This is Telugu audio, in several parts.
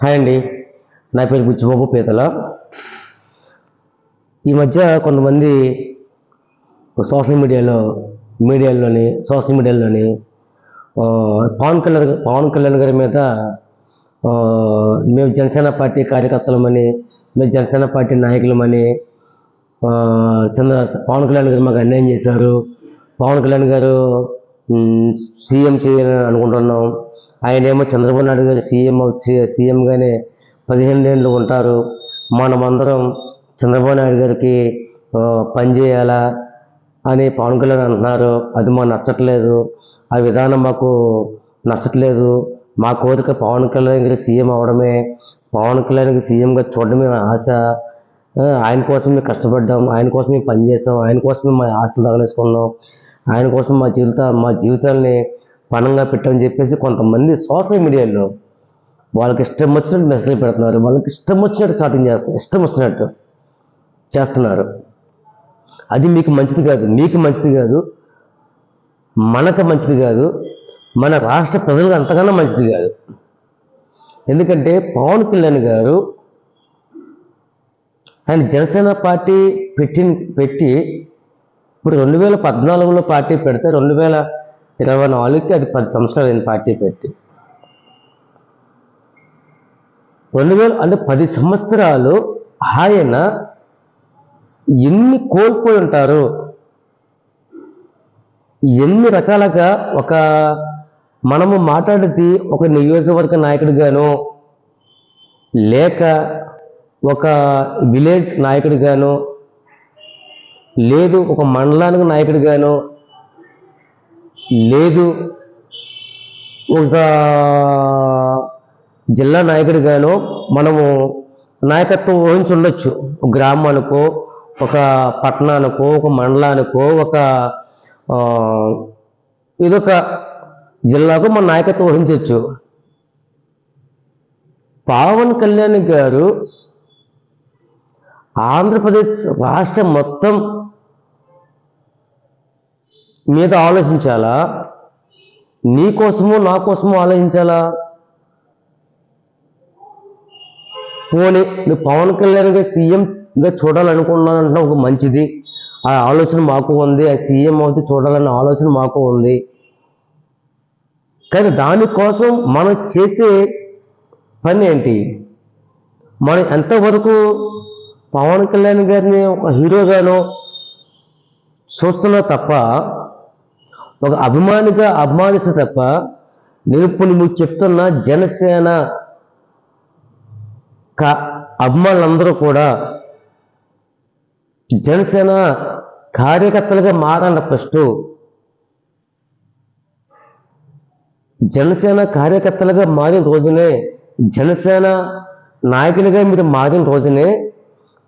హాయ్ అండి. నా పేరు బుచ్చిబాబు పీతల. ఈ మధ్య కొంతమంది సోషల్ మీడియాలోని పవన్ కళ్యాణ్ గారి మీద మేము జనసేన పార్టీ కార్యకర్తలమని, మేము జనసేన పార్టీ నాయకులమని, ఆ, చంద్ర పవన్ కళ్యాణ్ గారు మాకు అన్యాయం చేశారు, పవన్ కళ్యాణ్ గారు సీఎం చేయాలని అనుకుంటున్నాం, ఆయనేమో చంద్రబాబు నాయుడు గారు సీఎంగానే 15 ఏళ్ళు ఉంటారు, మనమందరం చంద్రబాబు నాయుడు గారికి పనిచేయాలా అని పవన్ కళ్యాణ్ అంటున్నారు. అది మాకు నచ్చట్లేదు, ఆ విధానం మాకు నచ్చట్లేదు. మా కోరిక పవన్ కళ్యాణ్ గారికి సీఎం అవడమే, పవన్ కళ్యాణ్ గారికి సీఎంగా చూడడమే మా ఆశ. ఆయన కోసం మేము కష్టపడ్డాం, ఆయన కోసం మేము పనిచేసాం, ఆయన కోసమే మా ఆశలు తగలేసుకున్నాం, ఆయన కోసం మా జీవితాలని పణంగా పెట్టామని చెప్పేసి కొంతమంది సోషల్ మీడియాలో వాళ్ళకి ఇష్టం వచ్చినట్టు మెసేజ్ పెడుతున్నారు, వాళ్ళకి ఇష్టం వచ్చినట్టు చాటింగ్ చేస్తున్నారు, ఇష్టం వచ్చినట్టు చేస్తున్నారు. అది మీకు మంచిది కాదు, మీకు మంచిది కాదు, మనకు మంచిది కాదు, మన రాష్ట్ర ప్రజలకు అంతకన్నా మంచిది కాదు. ఎందుకంటే పవన్ కళ్యాణ్ గారు ఆయన జనసేన పార్టీ పెట్టి ఇప్పుడు 2014లో పార్టీ పెడితే 2024కి అది 10 సంవత్సరాలు అయింది పార్టీ పెట్టి. 10 సంవత్సరాలు ఆయన ఎన్ని కోల్పోయి ఉంటారు, ఎన్ని రకాలుగా మనము మాట్లాడితే ఒక నియోజకవర్గ నాయకుడిగాను, లేక ఒక విలేజ్ నాయకుడిగాను, లేదు ఒక మండలానికి నాయకుడిగాను, లేదు ఒక జిల్లా నాయకుడిగాను మనము నాయకత్వం వహించి ఉండొచ్చు. ఒక గ్రామానికో, ఒక పట్టణానికో, ఒక మండలానికో, ఇదొక జిల్లాకు మన నాయకత్వం వహించవచ్చు. పవన్ కళ్యాణ్ గారు ఆంధ్రప్రదేశ్ రాష్ట్రం మొత్తం మీద ఆలోచించాలా, నీ కోసము నా కోసము ఆలోచించాలా? పోనీ నువ్వు పవన్ కళ్యాణ్ గారు సీఎంగా చూడాలనుకున్నానంటే ఒక మంచిది, ఆ ఆలోచన మాకు ఉంది, ఆ సీఎం అవుతే చూడాలన్న ఆలోచన మాకు ఉంది. కానీ దానికోసం మనం చేసే పని ఏంటి? మనం ఎంతవరకు పవన్ కళ్యాణ్ గారిని ఒక హీరోగానో చూస్తున్నా తప్ప, ఒక అభిమానిగా అభిమానిస్తే తప్ప, నువ్వు చెప్తున్న జనసేన అభిమానులందరూ కూడా జనసేన కార్యకర్తలుగా మారండి. ఫస్ట్ జనసేన కార్యకర్తలుగా మారిన రోజునే, జనసేన నాయకునిగా మీరు మారిన రోజునే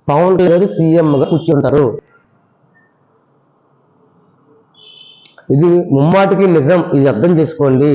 పవన్ కళ్యాణ్ గారు సీఎంగా కూర్చుంటారు. ఇది ముమ్మాటికి నిజం, ఇది అర్థం చేసుకోండి.